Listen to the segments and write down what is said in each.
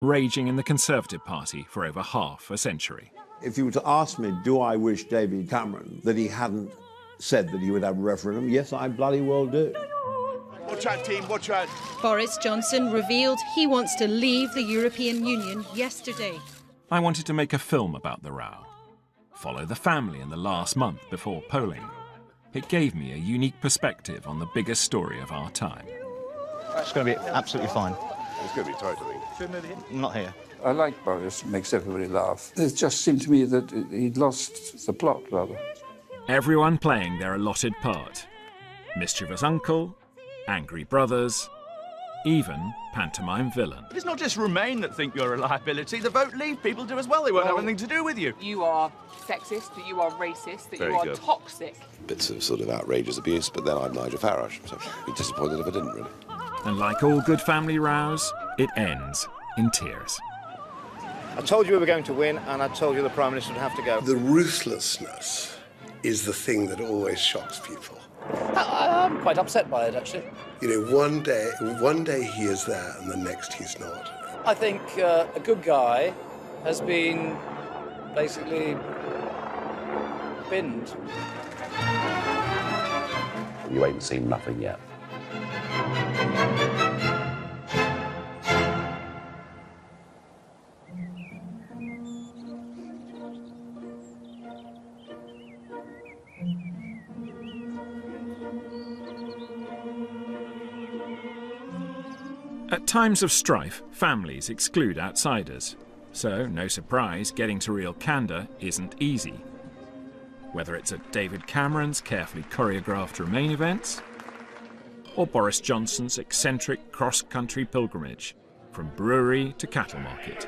raging in the Conservative Party for over half a century. If you were to ask me, do I wish David Cameron that he hadn't said that he would have a referendum, yes, I bloody well do. Watch out, team, watch out. Boris Johnson revealed he wants to leave the European Union yesterday. I wanted to make a film about the row, follow the family in the last month before polling. It gave me a unique perspective on the biggest story of our time. It's going to be absolutely fine. It's going to be tight, I think. Should we move it in? Not here. I like Boris, makes everybody laugh. It just seemed to me that he'd lost the plot, rather. Everyone playing their allotted part. Mischievous uncle, angry brothers, even pantomime villain. It's not just Remain that think you're a liability. The Vote Leave people do as well. They won't have anything to do with you. You are sexist, that you are racist, that Very you are good. toxic. Bits of sort of outrageous abuse, but then I'm Nigel Farage, so I'd be disappointed if I didn't, really. And like all good family rows, it ends in tears. I told you we were going to win, and I told you the Prime Minister would have to go. The ruthlessness is the thing that always shocks people. I'm quite upset by it, actually. You know, one day he is there and the next he's not. I think a good guy has been basically binned. You ain't seen nothing yet. At times of strife, families exclude outsiders. So, no surprise, getting to real candour isn't easy. Whether it's at David Cameron's carefully choreographed Remain events, or Boris Johnson's eccentric cross-country pilgrimage from brewery to cattle market.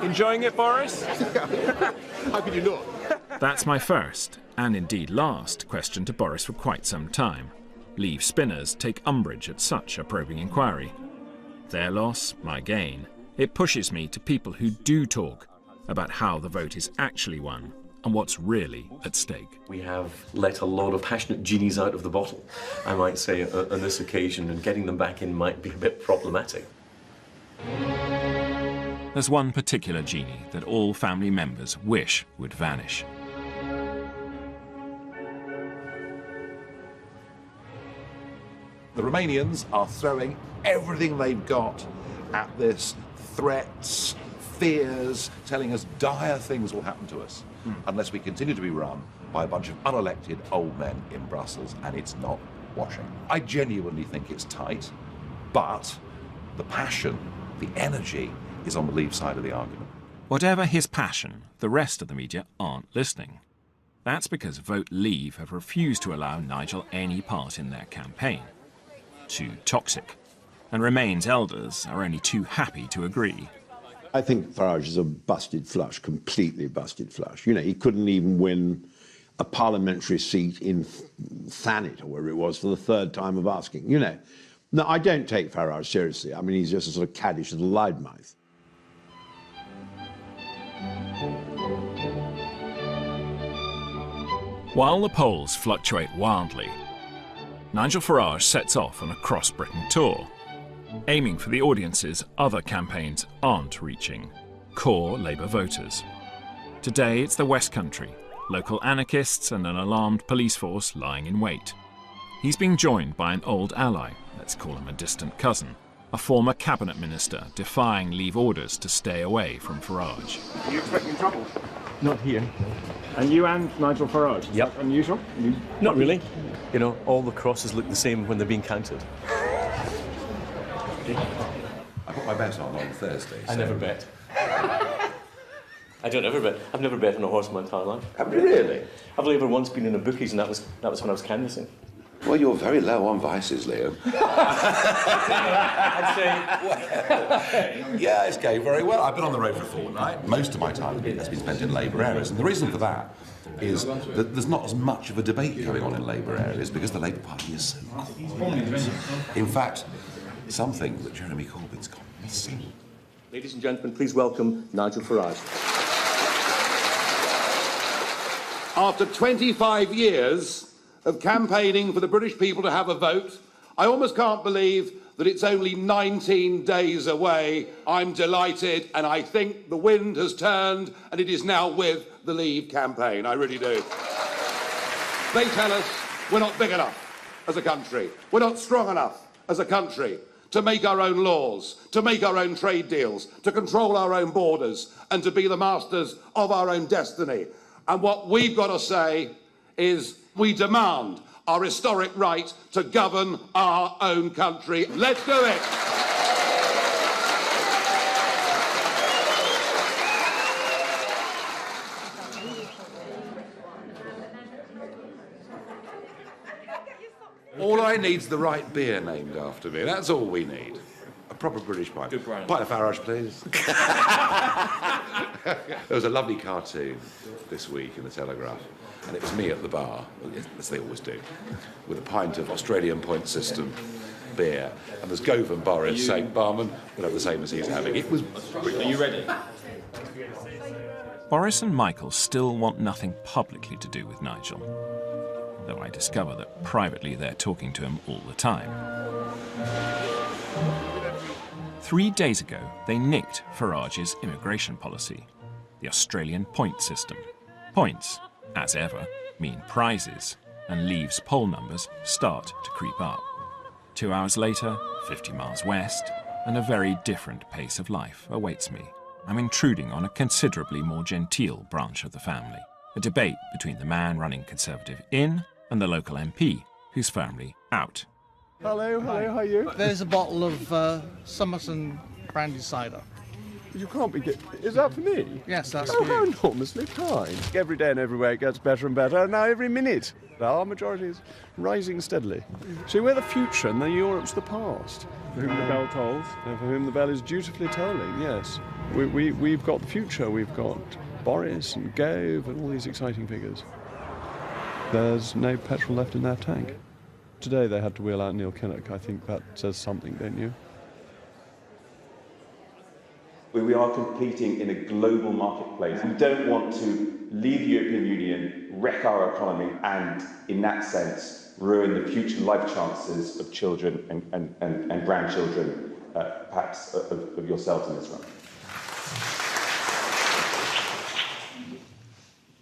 Enjoying it, Boris? How could you not? That's my first, and indeed last, question to Boris for quite some time. Leave spinners take umbrage at such a probing inquiry. Their loss, my gain. It pushes me to people who do talk about how the vote is actually won and what's really at stake. We have let a lot of passionate genies out of the bottle, I might say, on this occasion, and getting them back in might be a bit problematic. There's one particular genie that all family members wish would vanish. The Romanians are throwing everything they've got at this. Threats, fears, telling us dire things will happen to us unless we continue to be run by a bunch of unelected old men in Brussels, and it's not washing. I genuinely think it's tight, but the passion, the energy, is on the Leave side of the argument. Whatever his passion, the rest of the media aren't listening. That's because Vote Leave have refused to allow Nigel any part in their campaign. Too toxic. And Remain's elders are only too happy to agree. I think Farage is a busted flush, completely busted flush. You know, he couldn't even win a parliamentary seat in Thanet, or wherever it was, for the third time of asking. You know, no, I don't take Farage seriously. I mean, he's just a sort of caddish little loudmouth. While the polls fluctuate wildly, Nigel Farage sets off on a cross-Britain tour, aiming for the audiences other campaigns aren't reaching, core Labour voters. Today it's the West Country, local anarchists and an alarmed police force lying in wait. He's being joined by an old ally, let's call him a distant cousin, a former cabinet minister defying Leave orders to stay away from Farage. Are you expecting trouble? Not here. And you and Nigel Farage? Is Yep. that unusual? Not really. You know, all the crosses look the same when they're being counted. I put my bet on Thursday. I never bet. I don't ever bet. I've never bet on a horse in my entire life. Have you really? I've only ever once been in a bookies, and that was when I was canvassing. Well, you're very low on vices, Leo. I'd say... Yeah, it's going very well. I've been on the road for a fortnight. Most of my time has been spent in Labour areas, and the reason for that is that there's not as much of a debate going on in Labour areas because the Labour Party is so quiet. In fact, something that Jeremy Corbyn's gone missing. Ladies and gentlemen, please welcome Nigel Farage. After 25 years of campaigning for the British people to have a vote, I almost can't believe that it's only 19 days away. I'm delighted, and I think the wind has turned, and it is now with the Leave campaign. I really do. They tell us we're not big enough as a country. We're not strong enough as a country to make our own laws, to make our own trade deals, to control our own borders, and to be the masters of our own destiny. And what we've got to say is we demand our historic right to govern our own country. Let's do it! All I need's the right beer named after me. That's all we need. A proper British pint. Good brand. Pint of Farage, please. There was a lovely cartoon this week in the Telegraph, and it was me at the bar, as they always do, with a pint of Australian Point System beer, and there's Govan Boris saying, "Barman, we'll have the same as he's having." It was brilliant. Are you ready? Boris and Michael still want nothing publicly to do with Nigel, though I discover that privately they're talking to him all the time. 3 days ago, they nicked Farage's immigration policy, the Australian point system. Points, as ever, mean prizes, and Leave's poll numbers start to creep up. 2 hours later, 50 miles west, and a very different pace of life awaits me. I'm intruding on a considerably more genteel branch of the family, a debate between the man running Conservative in and the local MP, who's firmly out. Hello, how are you? There's a bottle of Somerson brandy cider. You can't be is that for me? Yes, that's for you. How enormously kind. Every day and everywhere it gets better and better, and now every minute our majority is rising steadily. See, we're the future and Europe's the past. For whom the bell tolls. And for whom the bell is dutifully tolling, yes. We've got the future, we've got Boris and Gove and all these exciting figures. There's no petrol left in their tank. Today they had to wheel out Neil Kinnock. I think that says something, don't you? We are competing in a global marketplace. We don't want to leave the European Union, wreck our economy, and in that sense, ruin the future life chances of children and grandchildren, perhaps, of yourselves in this room.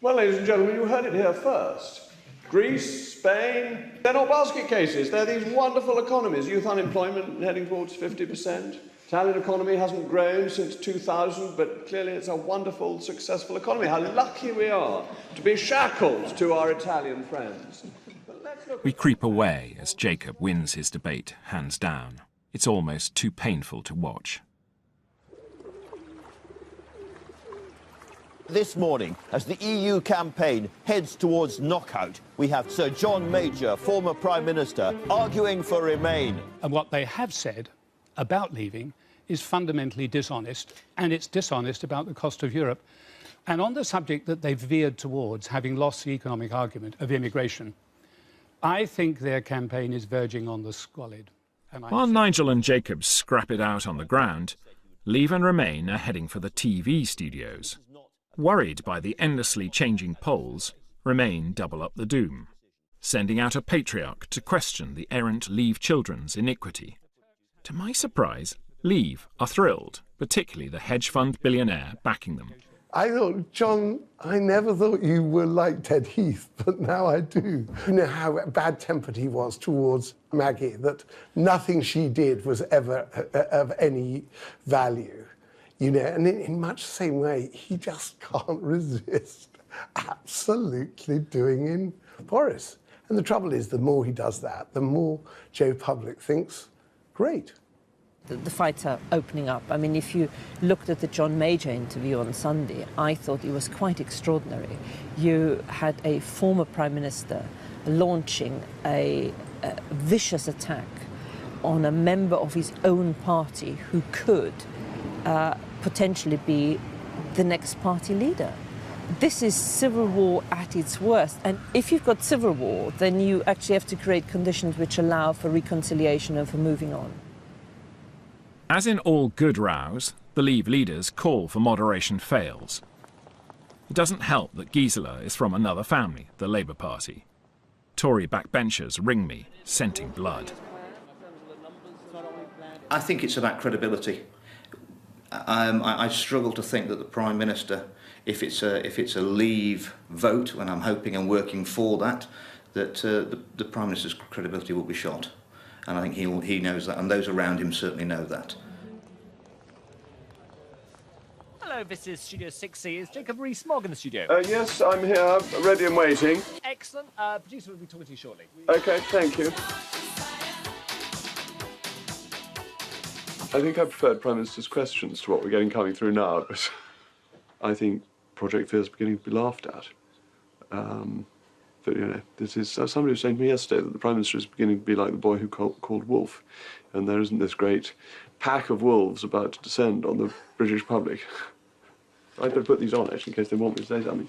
Well, ladies and gentlemen, you heard it here first. Greece, Spain, they're not basket cases. They're these wonderful economies. Youth unemployment heading towards 50%. Italian economy hasn't grown since 2000, but clearly it's a wonderful, successful economy. How lucky we are to be shackled to our Italian friends. We creep away as Jacob wins his debate hands down. It's almost too painful to watch. This morning, as the EU campaign heads towards knockout, we have Sir John Major, former Prime Minister, arguing for Remain. And what they have said about leaving is fundamentally dishonest, and it's dishonest about the cost of Europe. And on the subject that they've veered towards, having lost the economic argument of immigration, I think their campaign is verging on the squalid. While Nigel and Jacob scrap it out on the ground, Leave and Remain are heading for the TV studios. Worried by the endlessly changing polls, Remain double up the doom, sending out a patriarch to question the errant Leave children's iniquity. To my surprise, Leave are thrilled, particularly the hedge fund billionaire backing them. I thought, John, I never thought you were like Ted Heath, but now I do. You know how bad-tempered he was towards Maggie, that nothing she did was ever of any value. You know, and in much the same way, he just can't resist absolutely doing in Boris. And the trouble is, the more he does that, the more Joe Public thinks, great. The fights are opening up. I mean, if you looked at the John Major interview on Sunday, I thought it was quite extraordinary. You had a former Prime Minister launching a vicious attack on a member of his own party who could potentially be the next party leader. This is civil war at its worst. And if you've got civil war, then you actually have to create conditions which allow for reconciliation and for moving on. As in all good rows, the Leave leaders' call for moderation fails. It doesn't help that Gisela is from another family, the Labour Party. Tory backbenchers ring me, scenting blood. I think it's about credibility. I struggle to think that the Prime Minister, if it's a Leave vote, and I'm hoping and working for that, that the Prime Minister's credibility will be shot. And I think he knows that, and those around him certainly know that. Hello, this is Studio 6C. Is Jacob Rees-Mogg in the studio? Yes, I'm here, ready and waiting. Excellent. Producer will be talking to you shortly. OK, thank you. I think I preferred Prime Minister's questions to what we're getting coming through now, but I think Project Fear is beginning to be laughed at. But, you know, this is somebody was saying to me yesterday that the Prime Minister is beginning to be like the boy who called Wolf, and there isn't this great pack of wolves about to descend on the British public. I'd better put these on, actually, in case they want me to say something.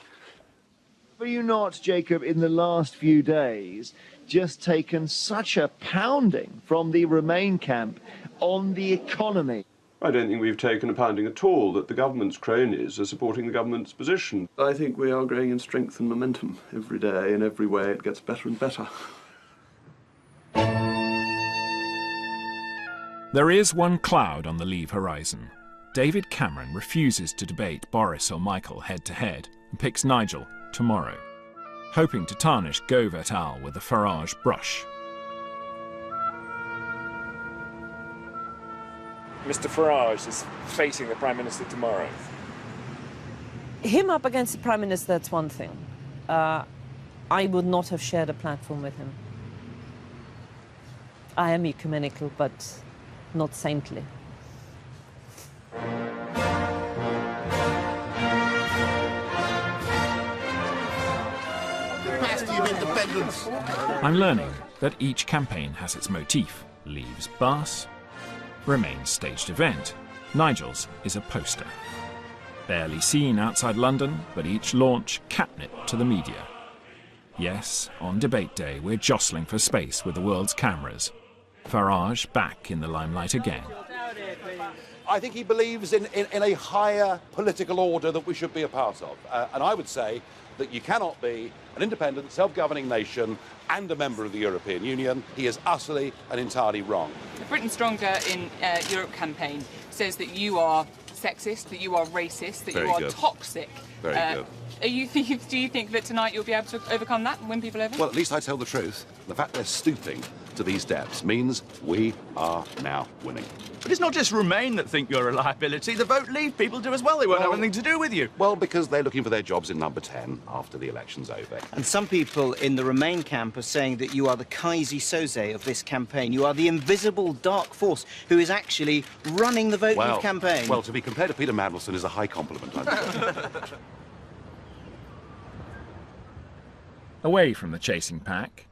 Were you not, Jacob, in the last few days, just taken such a pounding from the Remain camp on the economy? I don't think we've taken a pounding at all, that the government's cronies are supporting the government's position. I think we are growing in strength and momentum every day, and every way it gets better and better. There is one cloud on the Leave horizon. David Cameron refuses to debate Boris or Michael head-to-head and picks Nigel tomorrow, hoping to tarnish Gove et al. With a Farage brush. Mr Farage is facing the Prime Minister tomorrow. Him up against the Prime Minister, that's one thing. I would not have shared a platform with him. I am ecumenical, but not saintly. I'm learning that each campaign has its motif. Leave's Bass, Remain's staged event, Nigel's is a poster. Barely seen outside London, but each launch catnip to the media. Yes, on debate day we're jostling for space with the world's cameras. Farage back in the limelight again. I think he believes in a higher political order that we should be a part of. And I would say that you cannot be an independent, self-governing nation and a member of the European Union. He is utterly and entirely wrong. The Britain Stronger in Europe campaign says that you are sexist, that you are racist, that Very you are good. toxic. Very good. Do you think that tonight you'll be able to overcome that and win people over? Well, at least I tell the truth. The fact they're stooping to these depths means we are now winning. But it's not just Remain that think you're a liability. The vote Leave people do as well. They won't have anything to do with you. Well, because they're looking for their jobs in number 10 after the election's over. And some people in the Remain camp are saying that you are the Kaisi Soze of this campaign. You are the invisible dark force who is actually running the Vote Leave campaign. Well, to be compared to Peter Mandelson is a high compliment, I'm sure. Away from the chasing pack,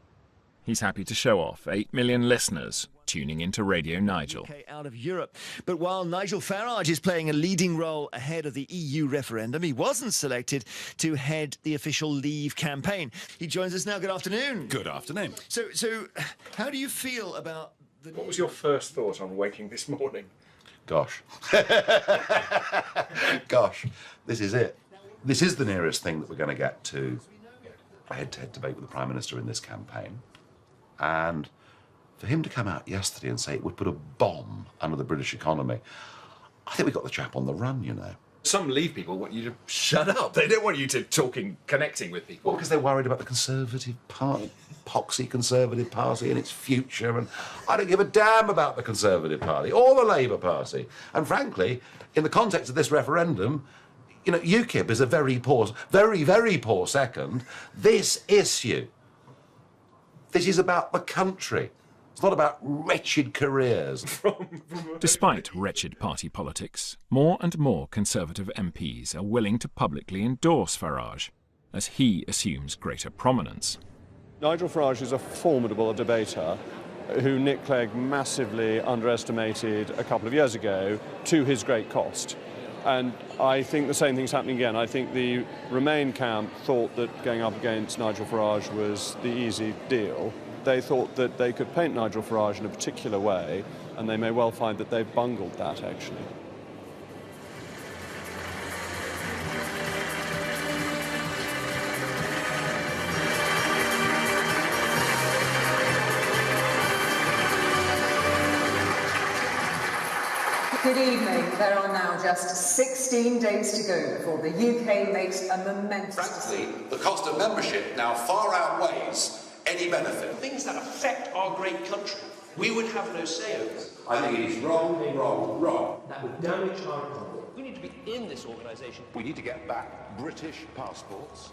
he's happy to show off 8 million listeners tuning into Radio Nigel. Out of Europe. But while Nigel Farage is playing a leading role ahead of the EU referendum, he wasn't selected to head the official Leave campaign. He joins us now. Good afternoon. Good afternoon. So how do you feel about the... What was your first thought on waking this morning? Gosh. Gosh, this is it. This is the nearest thing that we're going to get to a head-to-head debate with the Prime Minister in this campaign. And for him to come out yesterday and say it would put a bomb under the British economy, I think we got the chap on the run, you know. Some Leave people want you to shut up. They don't want you to connecting with people. Well, because they're worried about the Conservative Party, poxy Conservative Party and its future, and I don't give a damn about the Conservative Party or the Labour Party. And frankly, in the context of this referendum, you know, UKIP is a very, very poor second. This issue, this is about the country. It's not about wretched careers. Despite wretched party politics, more and more Conservative MPs are willing to publicly endorse Farage, as he assumes greater prominence. Nigel Farage is a formidable debater who Nick Clegg massively underestimated a couple of years ago to his great cost. And I think the same thing's happening again. I think the Remain camp thought that going up against Nigel Farage was the easy deal. They thought that they could paint Nigel Farage in a particular way, and they may well find that they've bungled that, actually. Good evening. There are now just 16 days to go before the UK makes a momentous decision. Frankly, the cost of membership now far outweighs any benefit. Things that affect our great country, we would have no say over. I think it is wrong. That would damage our economy. We need to be in this organisation. We need to get back British passports.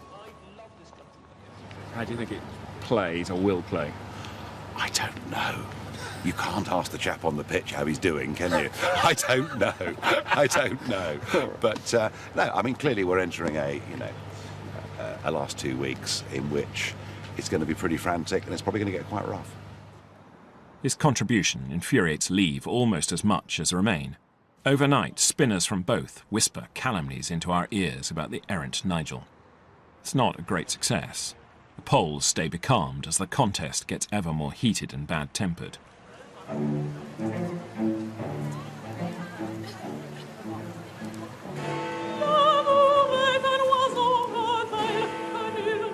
How do you think it plays or will play? I don't know. You can't ask the chap on the pitch how he's doing, can you? I don't know. But no, I mean, clearly we're entering a last 2 weeks in which it's going to be pretty frantic and it's probably going to get quite rough. His contribution infuriates Leave almost as much as Remain. Overnight, spinners from both whisper calumnies into our ears about the errant Nigel. It's not a great success. The polls stay becalmed as the contest gets ever more heated and bad-tempered.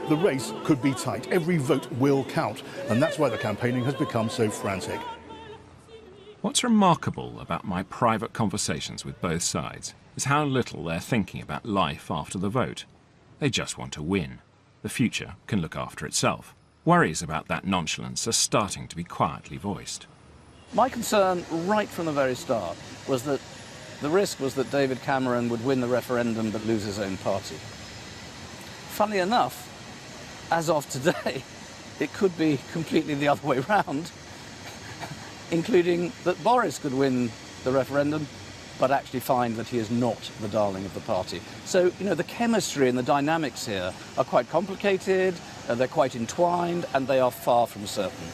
The race could be tight. Every vote will count, and that's why the campaigning has become so frantic. What's remarkable about my private conversations with both sides is how little they're thinking about life after the vote. They just want to win. The future can look after itself. Worries about that nonchalance are starting to be quietly voiced. My concern right from the very start was that the risk was that David Cameron would win the referendum but lose his own party. Funnily enough, as of today, it could be completely the other way round, including that Boris could win the referendum but actually find that he is not the darling of the party. So, the chemistry and the dynamics here are quite complicated, they're quite entwined, and they are far from certain.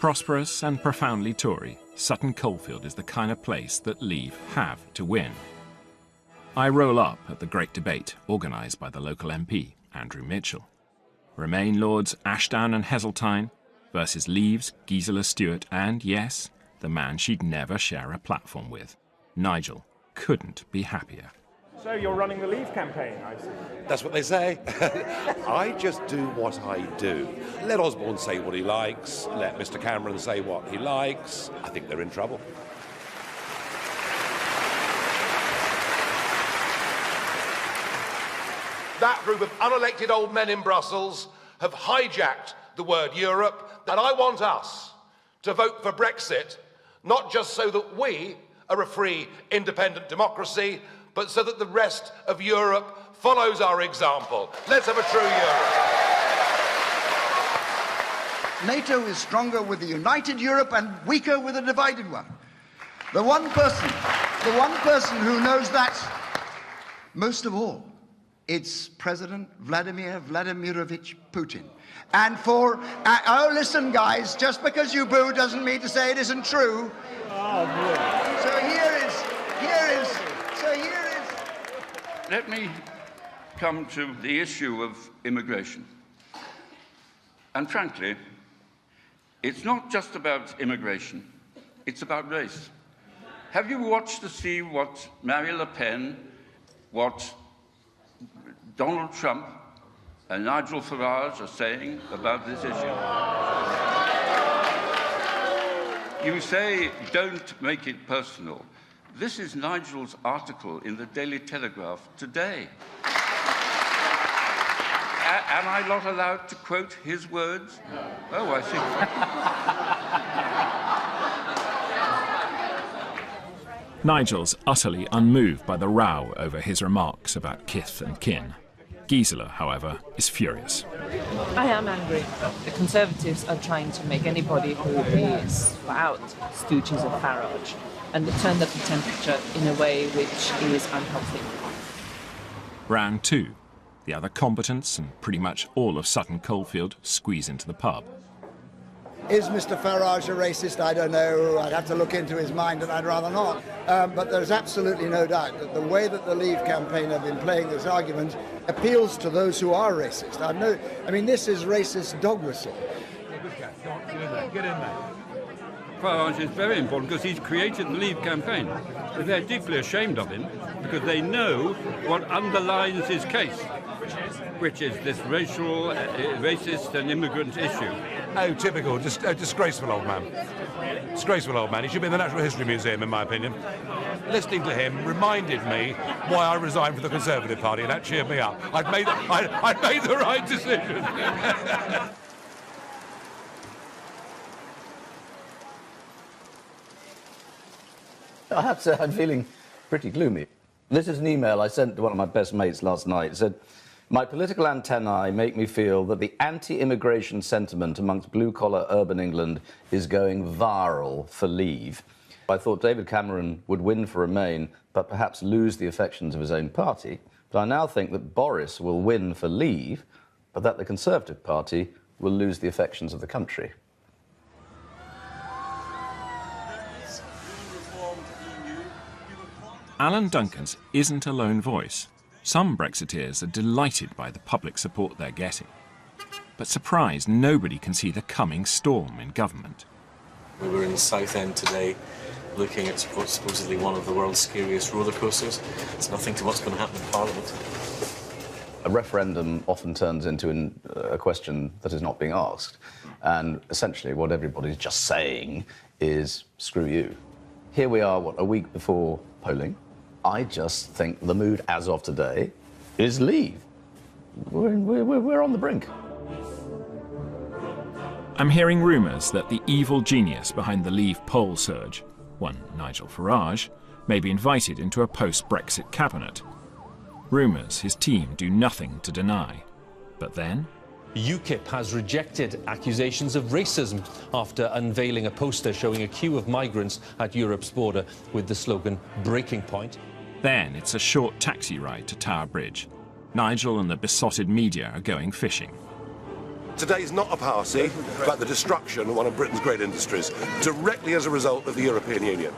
Prosperous and profoundly Tory, Sutton Coldfield is the kind of place that Leave have to win. I roll up at the great debate organised by the local MP, Andrew Mitchell. Remain Lords Ashdown and Heseltine versus Leave's Gisela Stewart and, yes, the man she'd never share a platform with. Nigel couldn't be happier. So you're running the Leave campaign, I see. That's what they say. I just do what I do. Let Osborne say what he likes. Let Mr. Cameron say what he likes. I think they're in trouble. That group of unelected old men in Brussels have hijacked the word Europe, and I want us to vote for Brexit, not just so that we are a free, independent democracy, but so that the rest of Europe follows our example. Let's have a true Europe. NATO is stronger with a united Europe and weaker with a divided one. The one person who knows that most of all, it's President Vladimir Vladimirovich Putin. And oh, listen, guys, just because you boo doesn't mean to say it isn't true. Oh, boy. So here is. Let me come to the issue of immigration. And frankly, it's not just about immigration, it's about race. Have you watched to see what Marine Le Pen, what Donald Trump and Nigel Farage are saying about this issue? You say, don't make it personal. This is Nigel's article in the Daily Telegraph today. Am I not allowed to quote his words? Oh, I see. Nigel's utterly unmoved by the row over his remarks about kith and kin. Gisela, however, is furious. I am angry. The Conservatives are trying to make anybody who is out stooges of Farage and turn up the temperature in a way which is unhealthy. Round 2. The other combatants and pretty much all of Sutton Coldfield squeeze into the pub. Is Mr. Farage a racist? I don't know. I'd have to look into his mind, and I'd rather not. But there's absolutely no doubt that the way that the Leave campaign have been playing this argument appeals to those who are racist. I mean, this is racist dog whistle. Get in there. Farage is very important because he's created the Leave campaign. They're deeply ashamed of him because they know what underlines his case. which is this racial, racist and immigrant issue. Oh, typical. Just a disgraceful old man. Disgraceful old man. He should be in the Natural History Museum, in my opinion. Listening to him reminded me why I resigned from the Conservative Party, and that cheered me up. I'd made the right decision. I have to say, I'm feeling pretty gloomy. This is an email I sent to one of my best mates last night. It said, "My political antennae make me feel that the anti-immigration sentiment amongst blue-collar urban England is going viral for Leave. I thought David Cameron would win for Remain, but perhaps lose the affections of his own party. But I now think that Boris will win for Leave, but that the Conservative Party will lose the affections of the country." Alan Duncan's isn't a lone voice. Some Brexiteers are delighted by the public support they're getting, but surprised nobody can see the coming storm in government. We were in Southend today looking at supposedly one of the world's scariest roller coasters. It's nothing to what's going to happen in Parliament. A referendum often turns into a question that is not being asked, and essentially what everybody's just saying is, screw you. Here we are, what, a week before polling? I just think the mood as of today is Leave. We're on the brink. I'm hearing rumours that the evil genius behind the Leave poll surge, one Nigel Farage, may be invited into a post-Brexit cabinet. Rumours his team do nothing to deny. But then... UKIP has rejected accusations of racism after unveiling a poster showing a queue of migrants at Europe's border with the slogan "Breaking Point." Then it's a short taxi ride to Tower Bridge. Nigel and the besotted media are going fishing. Today's not a party, but the destruction of one of Britain's great industries, directly as a result of the European Union.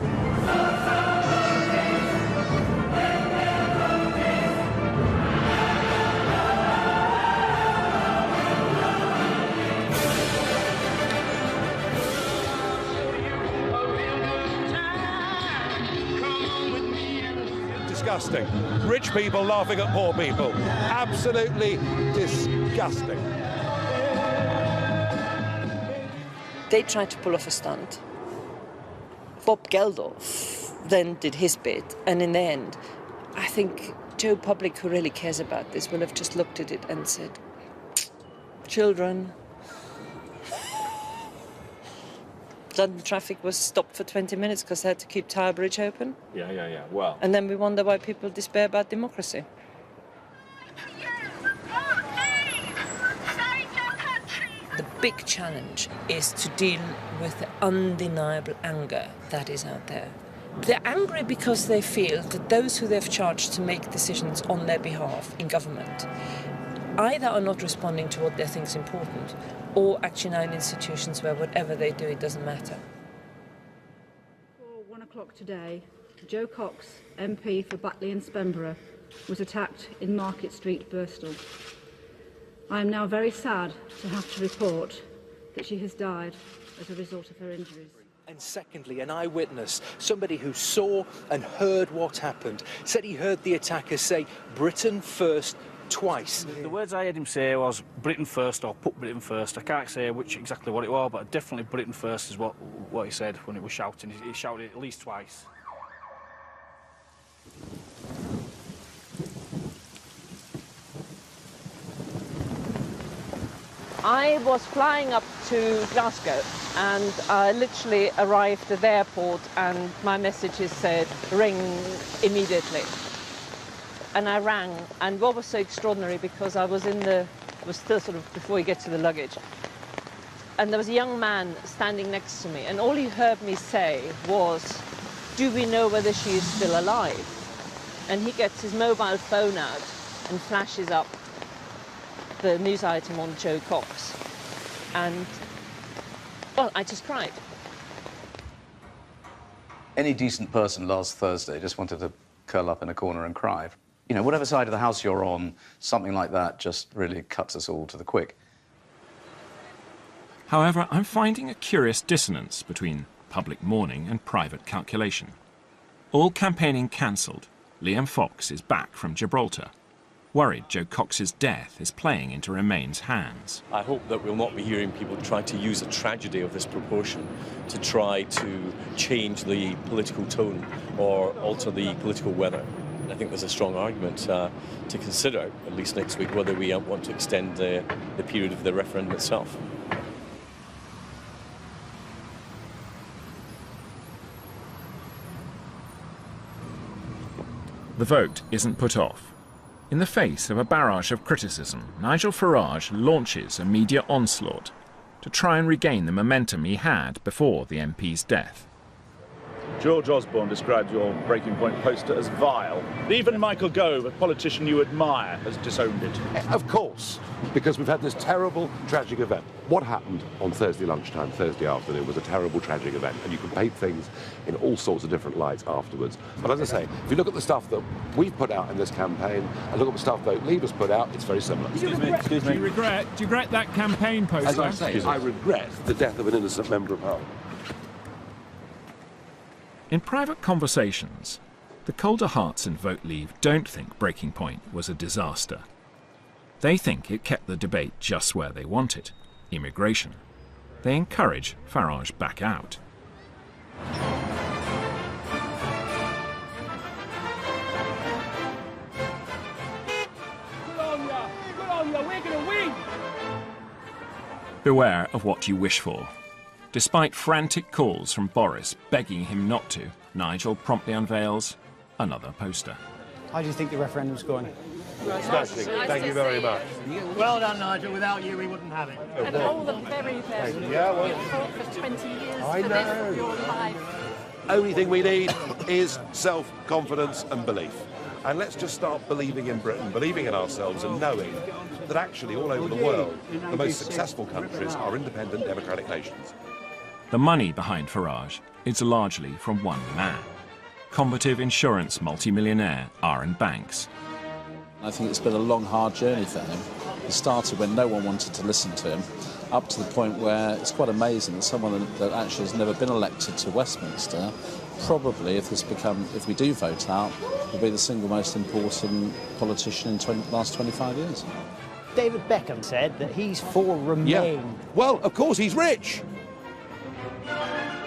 Disgusting. Rich people laughing at poor people. Absolutely disgusting. They tried to pull off a stunt. Bob Geldof then did his bit, and in the end, I think Joe Public, who really cares about this, will have just looked at it and said, "Children." London traffic was stopped for 20 minutes because they had to keep Tower Bridge open. Yeah. Well. And then we wonder why people despair about democracy. The big challenge is to deal with the undeniable anger that is out there. They're angry because they feel that those who they've charged to make decisions on their behalf in government either are not responding to what they think is important, or actually now in institutions where whatever they do, it doesn't matter. Before 1 o'clock today, Joe Cox, MP for Batley and Spenborough, was attacked in Market Street, Birstall. I am now very sad to have to report that she has died as a result of her injuries. And secondly, an eyewitness, somebody who saw and heard what happened, said he heard the attacker say, "Britain first," twice. The words I heard him say was "Britain first" or "put Britain first." I can't say exactly what it was, but definitely "Britain first" is what he said when he was shouting. He shouted it at least twice. I was flying up to Glasgow and I literally arrived at the airport and my messages said, "Ring immediately." And I rang, and what was so extraordinary, because I was still sort of before you get to the luggage, and there was a young man standing next to me, and all he heard me say was, "Do we know whether she is still alive?" And he gets his mobile phone out and flashes up the news item on Joe Cox. And, well, I just cried. Any decent person last Thursday just wanted to curl up in a corner and cry. You know, whatever side of the house you're on, something like that just really cuts us all to the quick. However, I'm finding a curious dissonance between public mourning and private calculation. All campaigning cancelled, Liam Fox is back from Gibraltar. worried Joe Cox's death is playing into Remain's hands. I hope that we'll not be hearing people try to use a tragedy of this proportion to try to change the political tone or alter the political weather. I think there's a strong argument to consider, at least next week, whether we want to extend the period of the referendum itself. The vote isn't put off. In the face of a barrage of criticism, Nigel Farage launches a media onslaught to try and regain the momentum he had before the MP's death. George Osborne described your Breaking Point poster as vile. Even Michael Gove, a politician you admire, has disowned it. Of course, because we've had this terrible, tragic event. What happened on Thursday lunchtime, Thursday afternoon, was a terrible, tragic event, and you can paint things in all sorts of different lights afterwards. But as I say, if you look at the stuff that we've put out in this campaign, and look at the stuff that Leave has put out, it's very similar. Excuse me. Do you regret that campaign poster? As I say, I regret the death of an innocent member of Parliament. In private conversations, the colder hearts in Vote Leave don't think Breaking Point was a disaster. They think it kept the debate just where they want it, immigration. They encourage Farage back out. Good on ya, we're gonna win! Beware of what you wish for. Despite frantic calls from Boris begging him not to, Nigel promptly unveils another poster. How do you think the referendum's going? Smashing. Thank you very much. Well done, Nigel. Without you, we wouldn't have it. And all the very best. Yeah, well, you've fought for 20 years I for know. this, your life. Only thing we need is self-confidence and belief. And let's just start believing in Britain, believing in ourselves, and knowing that actually all over the world, the most successful countries are independent democratic nations. The money behind Farage is largely from one man, combative insurance multimillionaire Aaron Banks. I think it's been a long, hard journey for him. He started when no one wanted to listen to him, up to the point where it's quite amazing that someone that actually has never been elected to Westminster, probably, if we do vote out, will be the single most important politician in the last 25 years. David Beckham said that he's for Remain. Yeah. Well, of course, he's rich.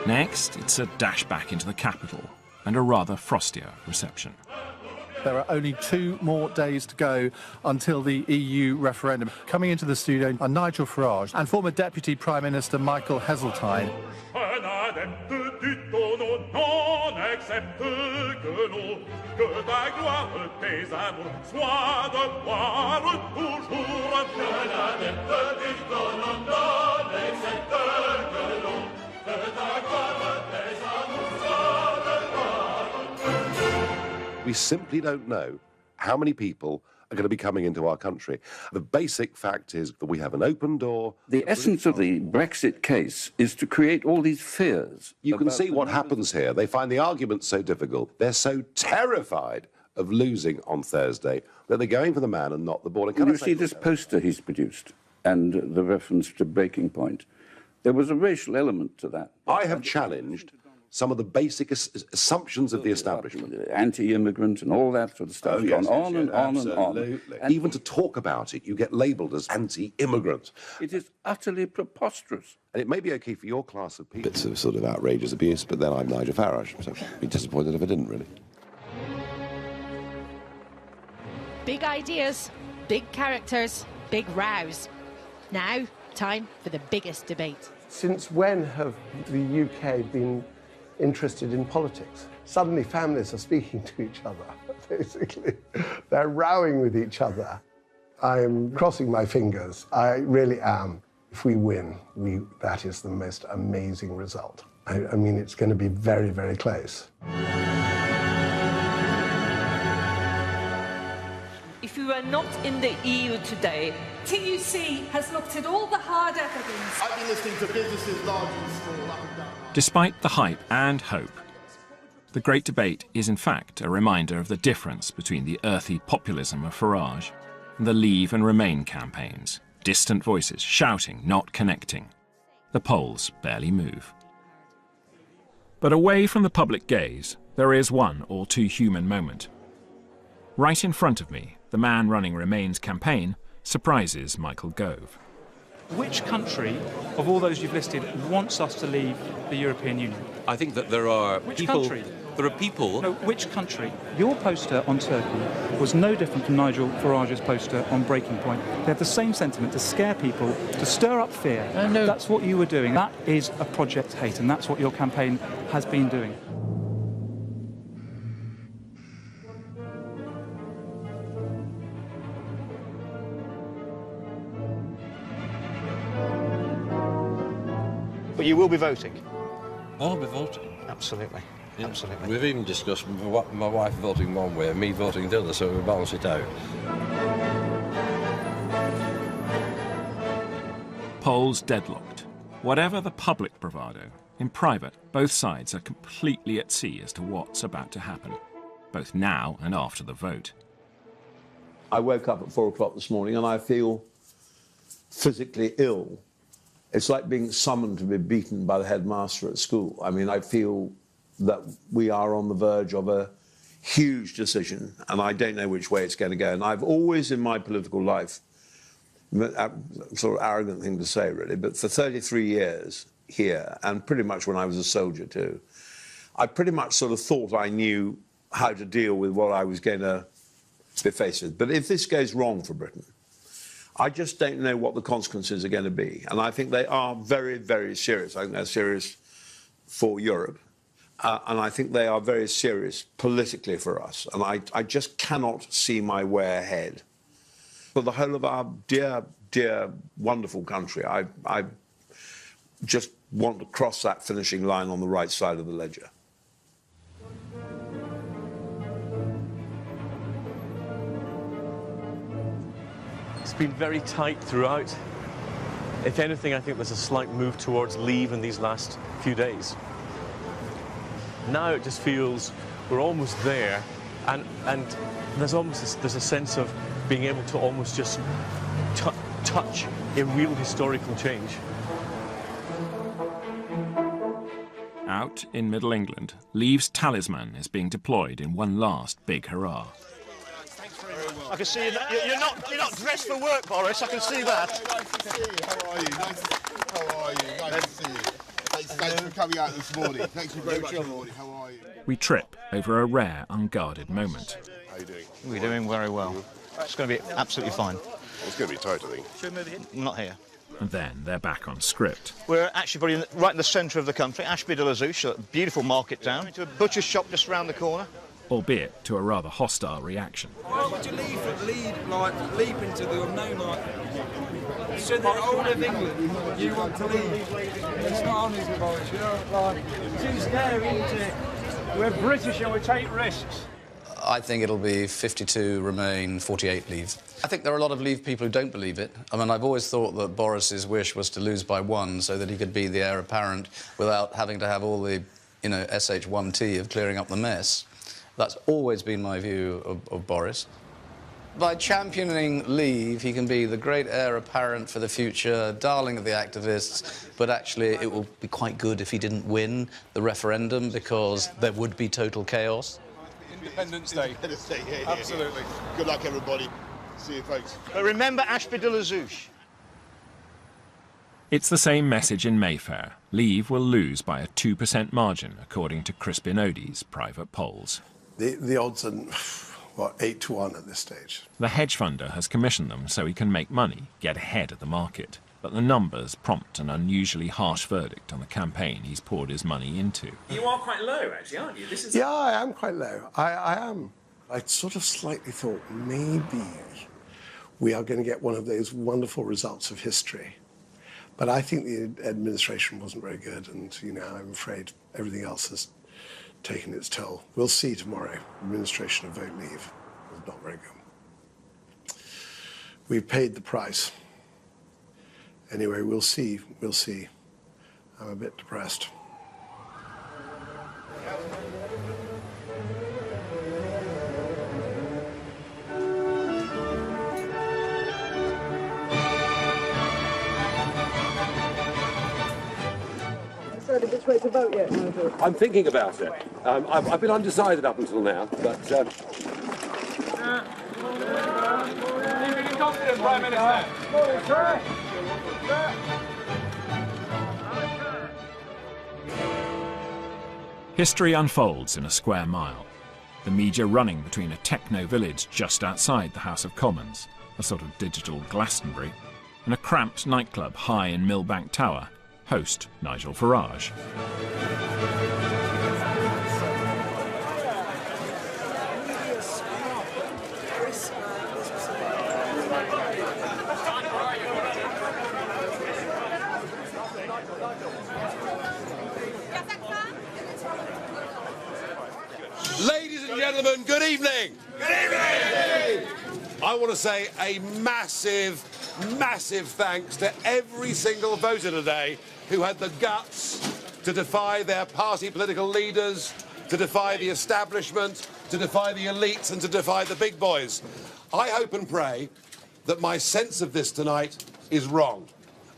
Next, it's a dash back into the capital and a rather frostier reception. There are only 2 more days to go until the EU referendum. Coming into the studio are Nigel Farage and former Deputy Prime Minister Michael Heseltine. We simply don't know how many people are going to be coming into our country. The basic fact is that we have an open door. The essence of the Brexit case is to create all these fears. You can see what happens here. They find the arguments so difficult. They're so terrified of losing on Thursday that they're going for the man and not the ball. You see this poster he's produced and the reference to Breaking Point. There was a racial element to that. I have challenged some of the basic assumptions of the establishment. Anti-immigrant and all that sort of stuff. Gone on and on and on. And even to talk about it, you get labelled as anti-immigrant. It is utterly preposterous. And it may be OK for your class of people. Bits of sort of outrageous abuse, but then I'm Nigel Farage, so I'd be disappointed if I didn't, really. Big ideas, big characters, big rows. Now, time for the biggest debate. Since when have the UK been interested in politics? Suddenly families are speaking to each other, basically. They're rowing with each other. I'm crossing my fingers. I really am. If we win, that is the most amazing result. I mean, it's going to be very, very close. If we were not in the EU today, TUC has looked at all the hard evidence. I've been listening to businesses large and small, up and down. Despite the hype and hope, the Great Debate is in fact a reminder of the difference between the earthy populism of Farage and the Leave and Remain campaigns. Distant voices shouting, not connecting. The polls barely move. But away from the public gaze, there is one all too human moment. Right in front of me, The man running Remain's campaign surprises Michael Gove. Which country, of all those you've listed, wants us to leave the European Union? I think that there are people... Country? There are people... No, which country? Your poster on Turkey was no different from Nigel Farage's poster on Breaking Point. They have the same sentiment, to scare people, to stir up fear. No. That's what you were doing. That is a Project Hate, and that's what your campaign has been doing. But you will be voting? I'll be voting. Absolutely. Yeah. Absolutely. We've even discussed my wife voting one way and me voting the other, so we balance it out. Polls deadlocked. Whatever the public bravado, in private, both sides are completely at sea as to what's about to happen, both now and after the vote. I woke up at 4 o'clock this morning and I feel physically ill. It's like being summoned to be beaten by the headmaster at school. I mean, I feel that we are on the verge of a huge decision, and I don't know which way it's going to go. And I've always, in my political life, sort of arrogant thing to say, really, but for 33 years here, and pretty much when I was a soldier too, I pretty much sort of thought I knew how to deal with what I was going to be faced with. But if this goes wrong for Britain, I just don't know what the consequences are going to be. And I think they are very, very serious. I think they're serious for Europe. And I think they are very serious politically for us. And I just cannot see my way ahead. For the whole of our dear, dear, wonderful country, I just want to cross that finishing line on the right side of the ledger. It's been very tight throughout. If anything, I think there's a slight move towards leave in these last few days. Now it just feels we're almost there, and there's a sense of being able to almost just touch a real historical change. Out in Middle England, Leave's talisman is being deployed in one last big hurrah. I can see you're not dressed for work, Boris. I can see that. Nice to see you. How are you? How are you? Nice to see you. Thanks for coming out this morning. Thanks very much this morning. How are you? We trip over a rare, unguarded moment. How are you doing? We're doing very well. It's going to be absolutely fine. It's going to be tight, I think. Should we move it in? Not here. And then they're back on script. We're actually right in the centre of the country, Ashby de la Zouch, a beautiful market town. To a butcher's shop just round the corner. Albeit to a rather hostile reaction. Why would you leap into the unknown like so the whole of England you want to leave? It's not honest with Boris, you know, it's too scary, isn't it? We're British and we take risks. I think it'll be 52 Remain, 48 Leave. I think there are a lot of Leave people who don't believe it. I mean, I've always thought that Boris's wish was to lose by 1 so that he could be the heir apparent without having to have all the, you know, SH1T of clearing up the mess. That's always been my view of Boris. By championing Leave, he can be the great heir apparent for the future, darling of the activists, but actually it will be quite good if he didn't win the referendum because there would be total chaos. Independence Day. Independence Day, yeah. Absolutely. Good luck, everybody. See you, folks. But remember Ashby de la Zouch. It's the same message in Mayfair. Leave will lose by a 2% margin, according to Crispin Odey's private polls. The odds are, what, 8 to 1 at this stage. The hedge funder has commissioned them so he can make money, get ahead of the market. But the numbers prompt an unusually harsh verdict on the campaign he's poured his money into. You are quite low, actually, aren't you? This is... Yeah, I am quite low. I am. I sort of slightly thought maybe we are going to get one of those wonderful results of history. But I think the administration wasn't very good, and, you know, I'm afraid everything else has taken its toll. We'll see tomorrow. Administration of Vote Leave was not very good. We've paid the price. Anyway, we'll see. We'll see. I'm a bit depressed. Decided which way to vote yet, Nigel? I'm thinking about it. I've been undecided up until now, but... President, Prime Minister. Morning, sir. History unfolds in a square mile. The media running between a techno village just outside the House of Commons, a sort of digital Glastonbury, and a cramped nightclub high in Millbank Tower, host Nigel Farage. Ladies and gentlemen, good evening. Good evening. I want to say a massive, massive thanks to every single voter today who had the guts to defy their party political leaders, to defy the establishment, to defy the elites and to defy the big boys. I hope and pray that my sense of this tonight is wrong.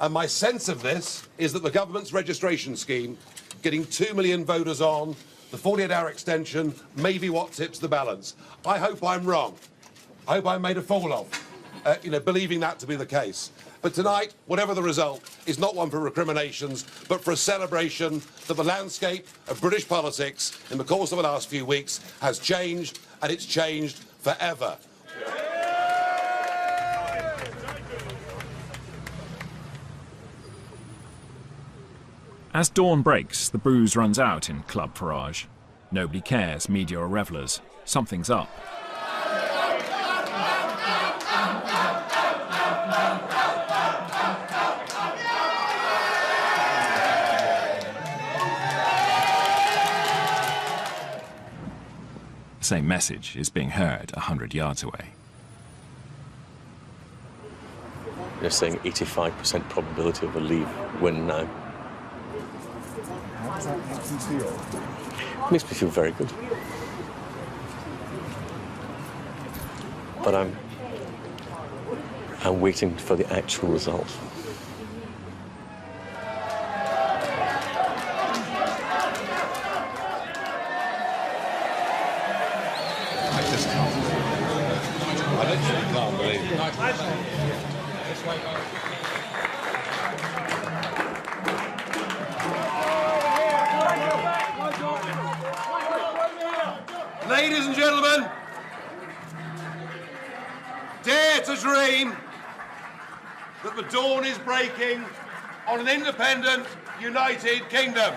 And my sense of this is that the government's registration scheme, getting 2 million voters on, the 48-hour extension may be what tips the balance. I hope I'm wrong. I hope I'm made a fool of, believing that to be the case. But tonight, whatever the result, is not one for recriminations, but for a celebration that the landscape of British politics in the course of the last few weeks has changed, and it's changed forever. As dawn breaks, the booze runs out in Club Farage. Nobody cares, media or revellers. Something's up. The same message is being heard 100 yards away. They're saying 85% probability of a Leave win now. How does that make you feel? Makes me feel very good. But I'm waiting for the actual result. I literally can't believe it. Ladies and gentlemen, dare to dream that the dawn is breaking on an independent, united kingdom.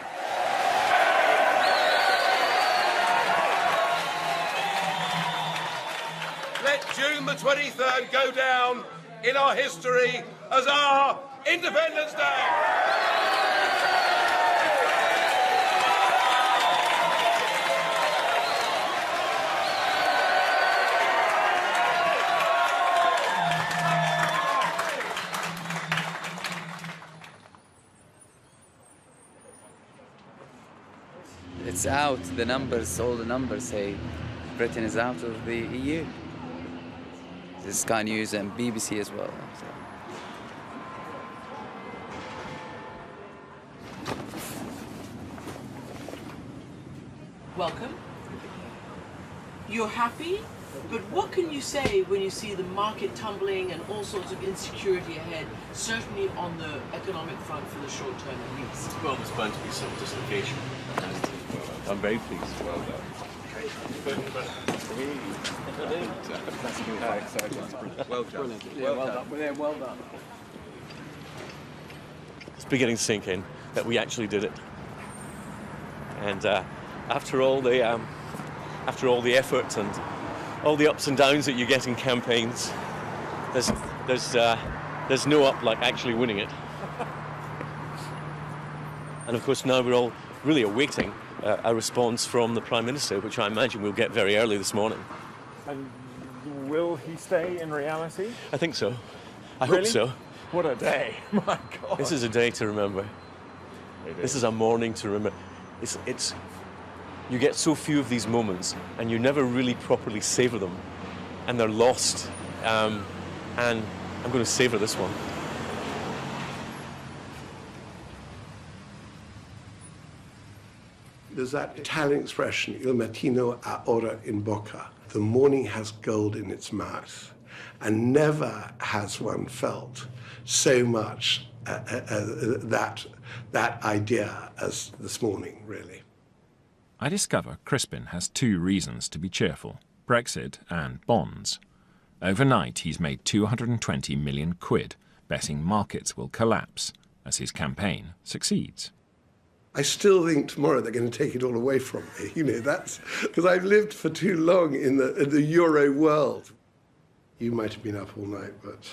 Let June the 23rd go down in our history as our Independence Day. It's out, the numbers, all the numbers say Britain is out of the EU. This is Sky News and BBC as well. So. Welcome. You're happy, but what can you say when you see the market tumbling and all sorts of insecurity ahead, certainly on the economic front for the short term at least? Well, there's bound to be some dislocation. I'm very pleased. Well done. Well done. Yeah, well done. It's beginning to sink in that we actually did it. And after all the effort and all the ups and downs that you get in campaigns, there's no up like actually winning it. And of course now we're all really awaiting a response from the Prime Minister, which I imagine we'll get very early this morning. And will he stay in reality? I think so. I Really? hope so. What a day. My God. This is a day to remember. This is a morning to remember. It's you get so few of these moments and you never really properly savour them, and they're lost. And I'm going to savour this one. There's that Italian expression, il mattino ha ora in bocca. The morning has gold in its mouth. And never has one felt so much that idea as this morning, really. I discover Crispin has two reasons to be cheerful: Brexit and bonds. Overnight, he's made 220 million quid, betting markets will collapse as his campaign succeeds. I still think tomorrow they're going to take it all away from me. You know, that's because I've lived for too long in the Euro world. You might have been up all night, but,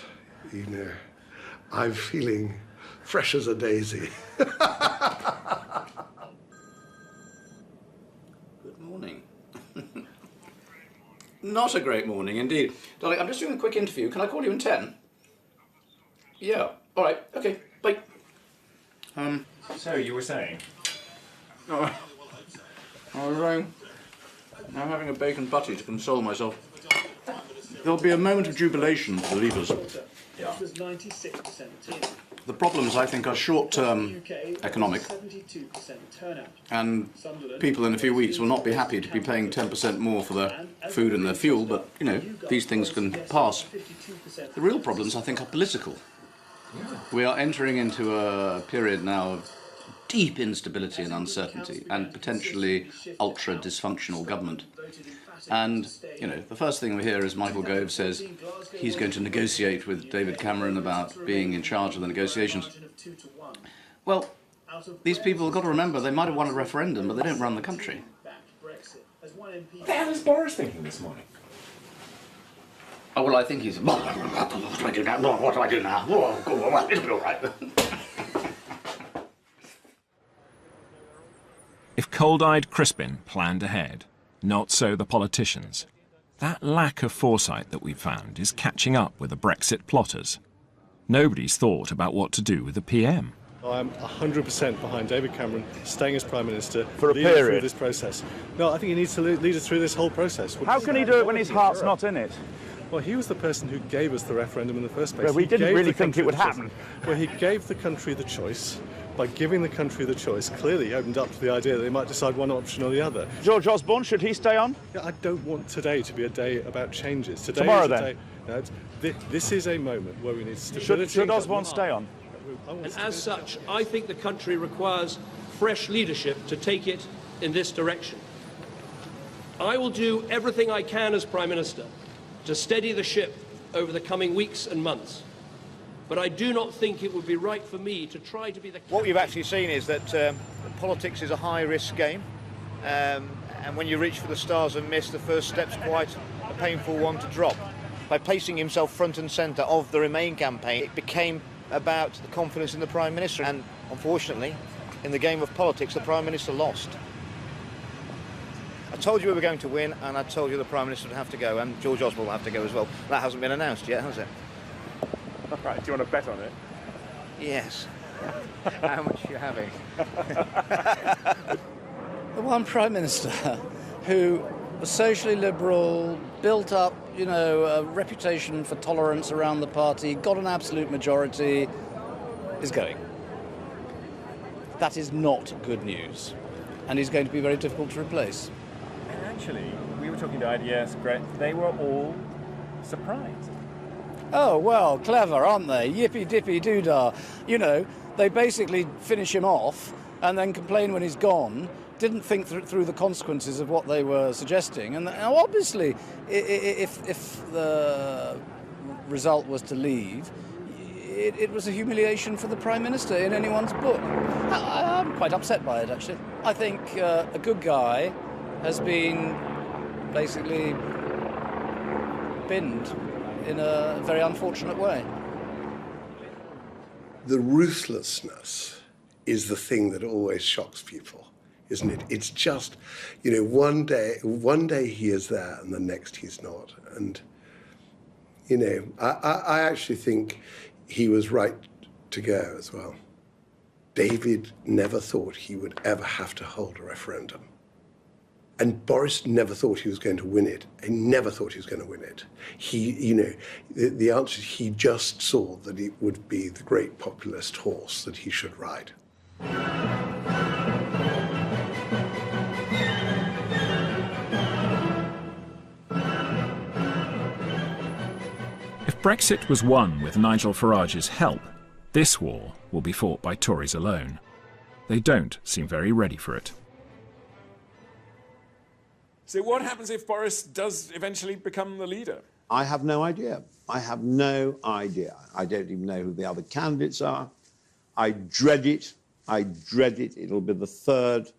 you know, I'm feeling fresh as a daisy. Good morning. Not a great morning indeed. Darling, I'm just doing a quick interview. Can I call you in 10? Yeah. All right. Okay. Bye. So you were saying? I was I'm having a bacon butty to console myself. There'll be a moment of jubilation for the leaders. Yeah. The problems, I think, are short-term economic, and people in a few weeks will not be happy to be paying 10% more for their food and their fuel, but, you know, these things can pass. The real problems, I think, are political. We are entering into a period now of deep instability and uncertainty, and potentially ultra-dysfunctional government. And, you know, the first thing we hear is Michael Gove says he's going to negotiate with David Cameron about being in charge of the negotiations. Well, these people have got to remember they might have won a referendum, but they don't run the country. What the hell is Boris thinking this morning? Oh, well, I think he's... What do I do now? What do I do now? Well, it'll be all right. If cold-eyed Crispin planned ahead, not so the politicians. That lack of foresight that we've found is catching up with the Brexit plotters. Nobody's thought about what to do with the PM. I'm 100% behind David Cameron staying as Prime Minister for a period through this process. No, I think he needs to lead us through this whole process. How can he do it when his heart's not in it? Well, he was the person who gave us the referendum in the first place. Well, we didn't really think it would happen. Well, he gave the country the choice. By giving the country the choice, clearly he opened up to the idea that they might decide one option or the other. George Osborne, should he stay on? Yeah, I don't want today to be a day about changes. Today Tomorrow, is a then? day, this is a moment where we need stability. Should Osborne stay on? And as such, I think the country requires fresh leadership to take it in this direction. I will do everything I can as Prime Minister to steady the ship over the coming weeks and months. But I do not think it would be right for me to try to be the... What you've actually seen is that politics is a high-risk game, and when you reach for the stars and miss, the first step's quite a painful one to drop. By placing himself front and centre of the Remain campaign, it became about the confidence in the Prime Minister, and unfortunately, in the game of politics, the Prime Minister lost. I told you we were going to win, and I told you the Prime Minister would have to go, and George Osborne will have to go as well. That hasn't been announced yet, has it? Right, do you want to bet on it? Yes. How much are you having? The one Prime Minister who was socially liberal, built up, you know, a reputation for tolerance around the party, got an absolute majority, is going. That is not good news, and he's going to be very difficult to replace. And actually, we were talking to IDS, Brett, they were all surprised. Oh, well, clever, aren't they? Yippee-dippy-doo-dah. You know, they basically finish him off and then complain when he's gone, didn't think through the consequences of what they were suggesting. And obviously, if the result was to leave, it was a humiliation for the Prime Minister in anyone's book. I'm quite upset by it, actually. I think a good guy has been basically binned in a very unfortunate way. The ruthlessness is the thing that always shocks people, isn't it? It's just, you know, one day he is there and the next he's not. And, you know, I actually think he was right to go as well. David never thought he would ever have to hold a referendum. And Boris never thought he was going to win it. He never thought he was going to win it. He, you know, the answer, he just saw that it would be the great populist horse that he should ride. Brexit was won with Nigel Farage's help, this war will be fought by Tories alone. They don't seem very ready for it. So what happens if Boris does eventually become the leader? I have no idea. I have no idea. I don't even know who the other candidates are. I dread it. I dread it. It'll be the third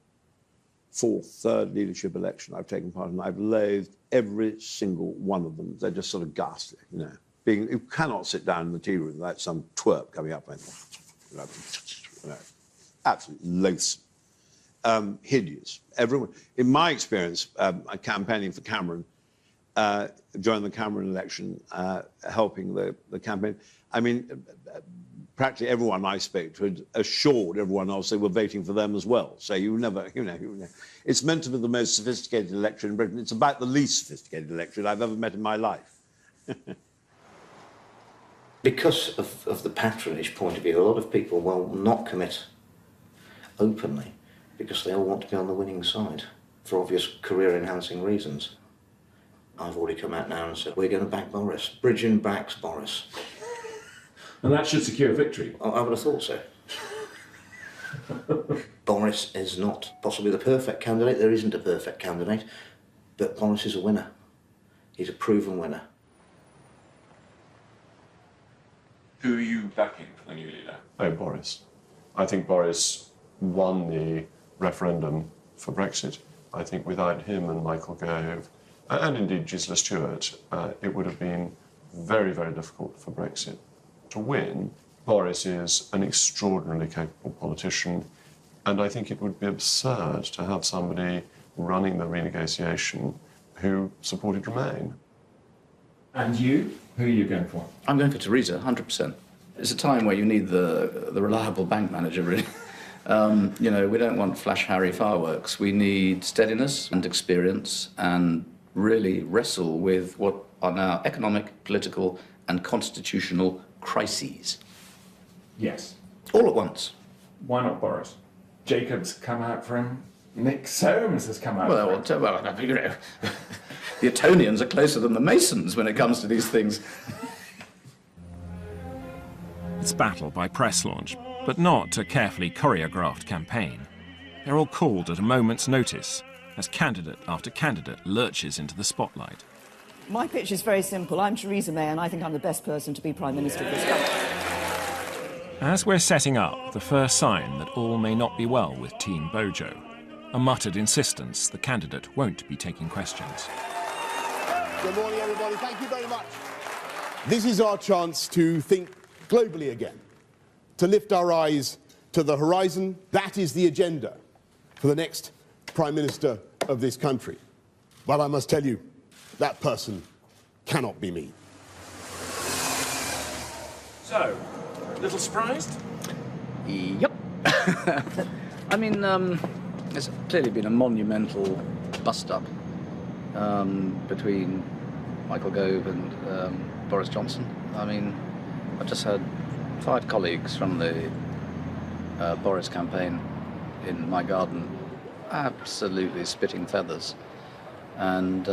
leadership election I've taken part in. I've loathed every single one of them. They're just sort of ghastly, you know. You cannot sit down in the tea room without some twerp coming up and, you know, absolutely loathsome, hideous. Everyone, in my experience, campaigning for Cameron, during the Cameron election, helping the campaign, I mean, practically everyone I spoke to had assured everyone else they were voting for them as well. So you never, you know, it's meant to be the most sophisticated election in Britain. It's about the least sophisticated election I've ever met in my life. Because of the patronage point of view, a lot of people will not commit openly because they all want to be on the winning side for obvious career-enhancing reasons. I've already come out now and said, we're going to back Boris. Bridgen backs Boris. And that should secure victory. I would have thought so. Boris is not possibly the perfect candidate. There isn't a perfect candidate. But Boris is a winner. He's a proven winner. Who are you backing for the new leader? Oh, Boris. I think Boris won the referendum for Brexit. I think without him and Michael Gove, and indeed Gisela Stewart, it would have been very, very difficult for Brexit to win. Boris is an extraordinarily capable politician, and I think it would be absurd to have somebody running the renegotiation who supported Remain. And you? Who are you going for? I'm going for Theresa, 100%. It's a time where you need the reliable bank manager, really. You know, we don't want flash Harry fireworks. We need steadiness and experience and really wrestle with what are now economic, political and constitutional crises. Yes. All at once. Why not Boris? Jacob's come out for him. Nick Soames has come out for him. Well, you know, the Etonians are closer than the Masons when it comes to these things. It's battle by press launch, but not a carefully choreographed campaign. They're all called at a moment's notice as candidate after candidate lurches into the spotlight. My pitch is very simple. I'm Theresa May and I think I'm the best person to be Prime Minister of this country. As we're setting up, the first sign that all may not be well with Team Bojo. A muttered insistence the candidate won't be taking questions. Good morning, everybody. Thank you very much. This is our chance to think globally again, to lift our eyes to the horizon. That is the agenda for the next Prime Minister of this country. But I must tell you, that person cannot be me. So, a little surprised? Yep. I mean, there's clearly been a monumental bust-up between Michael Gove and Boris Johnson. I mean, I've just had 5 colleagues from the Boris campaign in my garden absolutely spitting feathers. And,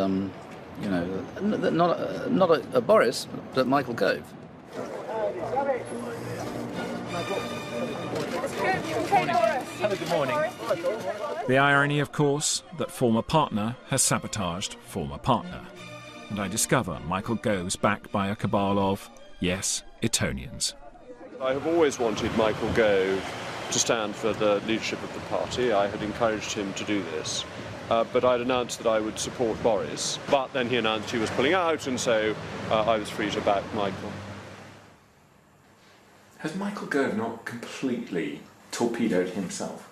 you know, not a Boris, but Michael Gove. Hello, good morning. The irony, of course, that former partner has sabotaged former partner. And I discover Michael Gove's backed by a cabal of, yes, Etonians. I have always wanted Michael Gove to stand for the leadership of the party. I had encouraged him to do this. But I'd announced that I would support Boris. But then he announced he was pulling out, and so I was free to back Michael. Has Michael Gove not completely torpedoed himself?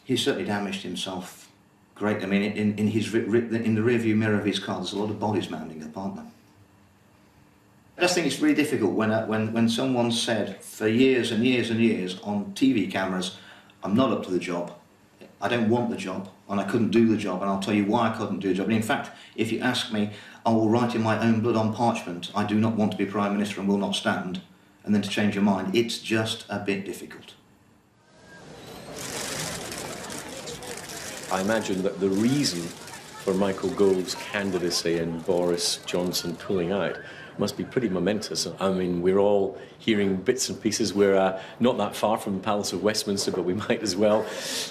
He's certainly damaged himself. Great. I mean, in the rearview mirror of his car, there's a lot of bodies mounting up, aren't there? I just think it's really difficult when someone said for years and years and years on TV cameras, I'm not up to the job, I don't want the job, and I couldn't do the job, and I'll tell you why I couldn't do the job. And in fact, if you ask me, I will write in my own blood on parchment, I do not want to be Prime Minister and will not stand, and then to change your mind, it's just a bit difficult. I imagine that the reason for Michael Gove's candidacy and Boris Johnson pulling out must be pretty momentous. I mean, we're all hearing bits and pieces. We're not that far from the Palace of Westminster, but we might as well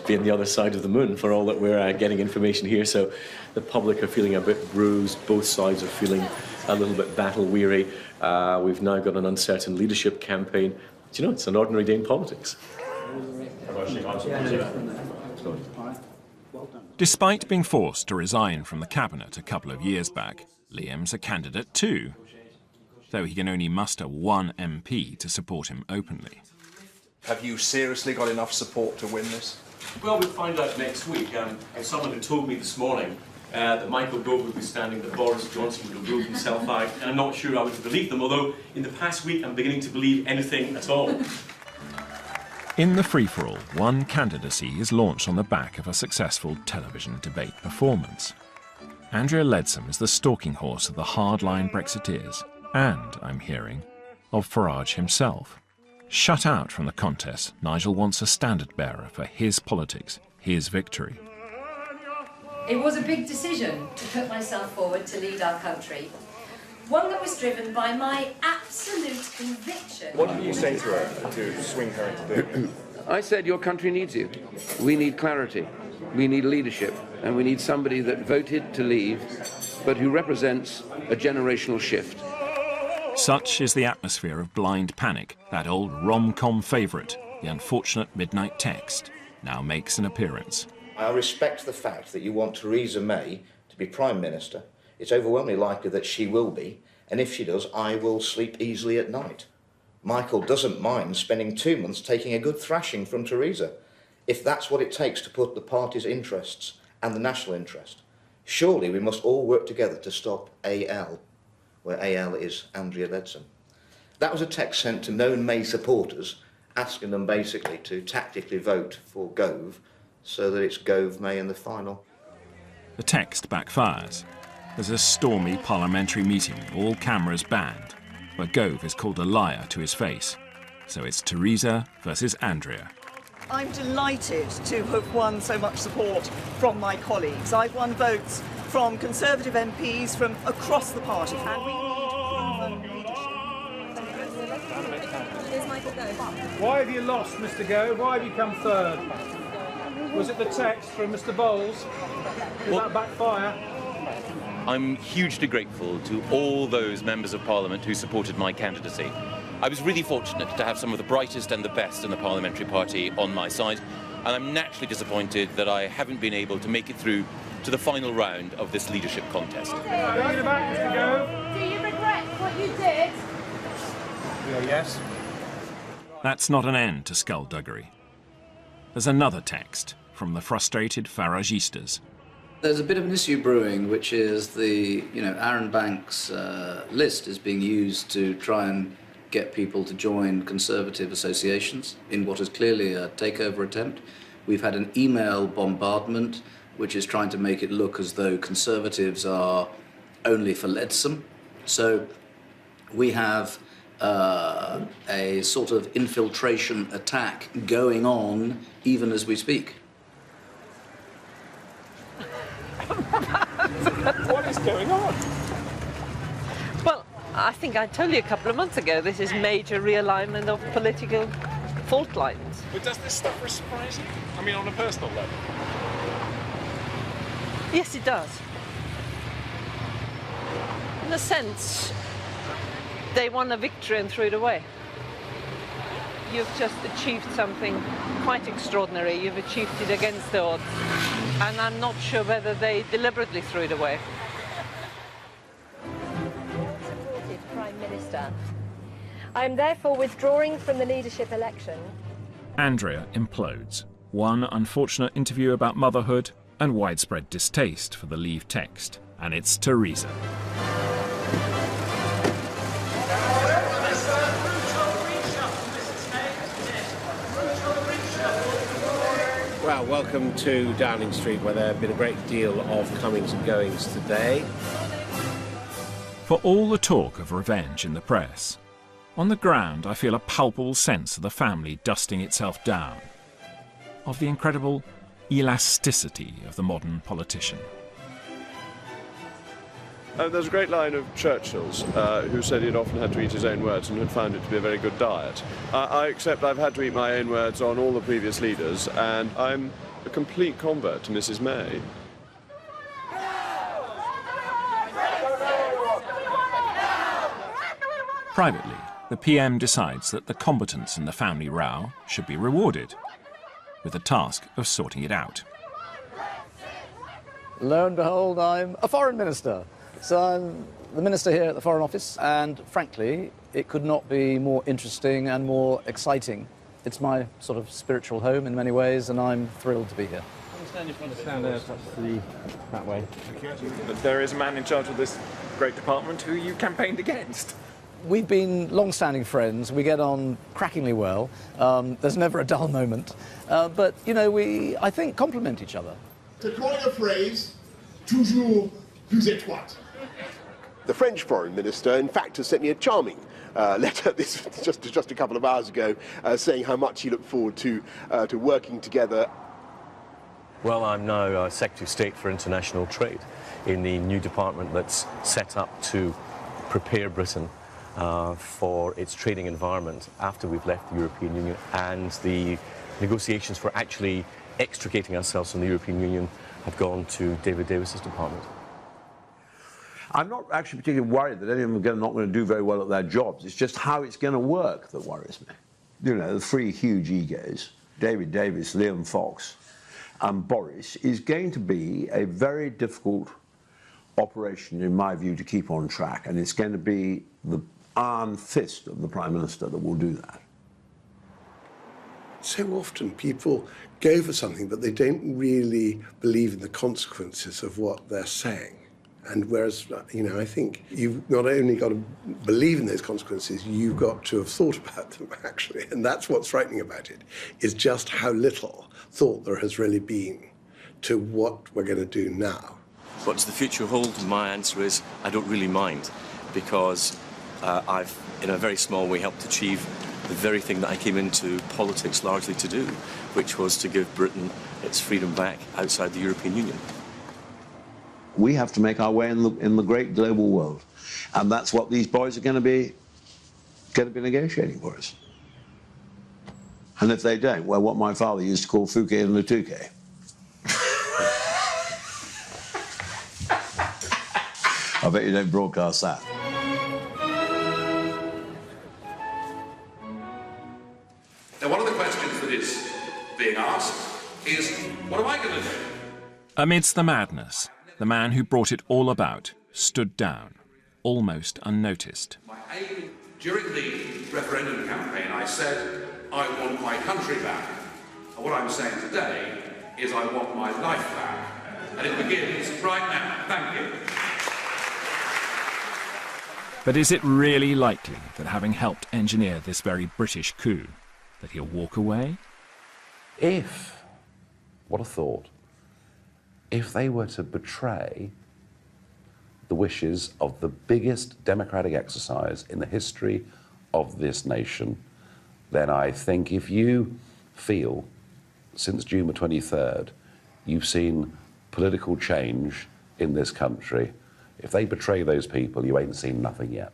be on the other side of the moon for all that we're getting information here. So the public are feeling a bit bruised. Both sides are feeling a little bit battle-weary. We've now got an uncertain leadership campaign. Do you know, it's an ordinary day in politics. Despite being forced to resign from the cabinet a couple of years back, Liam's a candidate too, though he can only muster one MP to support him openly. Have you seriously got enough support to win this? Well, we'll find out next week. Someone had told me this morning that Michael Gove would be standing, that Boris Johnson would have ruled himself out, and I'm not sure I would have believed them, although in the past week I'm beginning to believe anything at all. In the free-for-all, one candidacy is launched on the back of a successful television debate performance. Andrea Leadsom is the stalking horse of the hardline Brexiteers, and, I'm hearing, of Farage himself. Shut out from the contest, Nigel wants a standard-bearer for his politics, his victory. It was a big decision to put myself forward to lead our country. One that was driven by my absolute conviction. What did you say to her to swing her into doing it? I said your country needs you. We need clarity. We need leadership. And we need somebody that voted to leave, but who represents a generational shift. Such is the atmosphere of Blind Panic, that old rom-com favourite, the unfortunate midnight text, now makes an appearance. I respect the fact that you want Theresa May to be Prime Minister. It's overwhelmingly likely that she will be, and if she does, I will sleep easily at night. Michael doesn't mind spending 2 months taking a good thrashing from Theresa, if that's what it takes to put the party's interests and the national interest. Surely we must all work together to stop AL, where AL is Andrea Leadsom. That was a text sent to known May supporters, asking them basically to tactically vote for Gove, so that it's Gove May in the final. The text backfires. There's a stormy parliamentary meeting, all cameras banned, where Gove is called a liar to his face. So it's Theresa versus Andrea. I'm delighted to have won so much support from my colleagues. I've won votes from Conservative MPs from across the party. And we need Why have you lost, Mr. Gove? Why have you come third? Was it the text from Mr. Bowles? Did that backfire? I'm hugely grateful to all those members of Parliament who supported my candidacy. I was really fortunate to have some of the brightest and the best in the parliamentary party on my side, and I'm naturally disappointed that I haven't been able to make it through to the final round of this leadership contest. Going back, Mr. Gove. Do you regret what you did? Yes. That's not an end to skullduggery. There's another text from the frustrated Faragistas. There's a bit of an issue brewing, which is the, Aaron Banks' list is being used to try and get people to join Conservative associations in what is clearly a takeover attempt. We've had an email bombardment, which is trying to make it look as though Conservatives are only for Leadsom. So we have a sort of infiltration attack going on even as we speak. What is going on? Well, I think I told you a couple of months ago, this is major realignment of political fault lines. But does this stuff surprise you? I mean, on a personal level? Yes, it does. In a sense, they won a victory and threw it away. You've just achieved something quite extraordinary. You've achieved it against the odds. And I'm not sure whether they deliberately threw it away. Supported Prime Minister. I am therefore withdrawing from the leadership election. Andrea implodes. One unfortunate interview about motherhood and widespread distaste for the Leave text. And it's Theresa. Well, welcome to Downing Street, where there have been a great deal of comings and goings today. For all the talk of revenge in the press, on the ground I feel a palpable sense of the family dusting itself down, of the incredible elasticity of the modern politician. There's a great line of Churchill's, who said he'd often had to eat his own words and had found it to be a very good diet. I accept I've had to eat my own words on all the previous leaders, and I'm a complete convert to Mrs. May. Privately, the PM decides that the combatants in the family row should be rewarded, with the task of sorting it out. Lo and behold, I'm a foreign minister. So I'm the minister here at the Foreign Office, and frankly, it could not be more interesting and more exciting. It's my sort of spiritual home in many ways, and I'm thrilled to be here. Stand there, that way. But there is a man in charge of this great department who you campaigned against. We've been long-standing friends. We get on crackingly well. There's never a dull moment. But, you know, I think, complement each other. To coin a phrase, toujours plus étroite. The French foreign minister, in fact, has sent me a charming letter just a couple of hours ago, saying how much he looked forward to working together. Well, I'm now Secretary of State for International Trade in the new department that's set up to prepare Britain for its trading environment after we've left the European Union, and the negotiations for actually extricating ourselves from the European Union have gone to David Davis's department. I'm not actually particularly worried that any of them are not going to do very well at their jobs. It's just how it's going to work that worries me. You know, the three huge egos, David Davis, Liam Fox, and Boris, is going to be a very difficult operation, in my view, to keep on track. And it's going to be the iron fist of the Prime Minister that will do that. So often people go for something, but they don't really believe in the consequences of what they're saying. And whereas, you know, I think you've not only got to believe in those consequences, you've got to have thought about them, actually. And that's what's frightening about it, is just how little thought there has really been to what we're going to do now. What does the future hold? My answer is I don't really mind, because I've, in a very small way, helped achieve the very thing that I came into politics largely to do, which was to give Britain its freedom back outside the European Union. We have to make our way in the great global world, and that's what these boys are going to be negotiating for us. And if they don't, well, what my father used to call Fouquet and Latouquet. I bet you don't broadcast that. Now, one of the questions that is being asked is, what am I going to do? Amidst the madness, the man who brought it all about stood down, almost unnoticed. My aim during the referendum campaign, I said, I want my country back. And what I'm saying today is I want my life back. And it begins right now. Thank you. But is it really likely that, having helped engineer this very British coup, that he'll walk away? If, what a thought, if they were to betray the wishes of the biggest democratic exercise in the history of this nation, then I think if you feel, since June the 23rd, you've seen political change in this country, if they betray those people, you ain't seen nothing yet.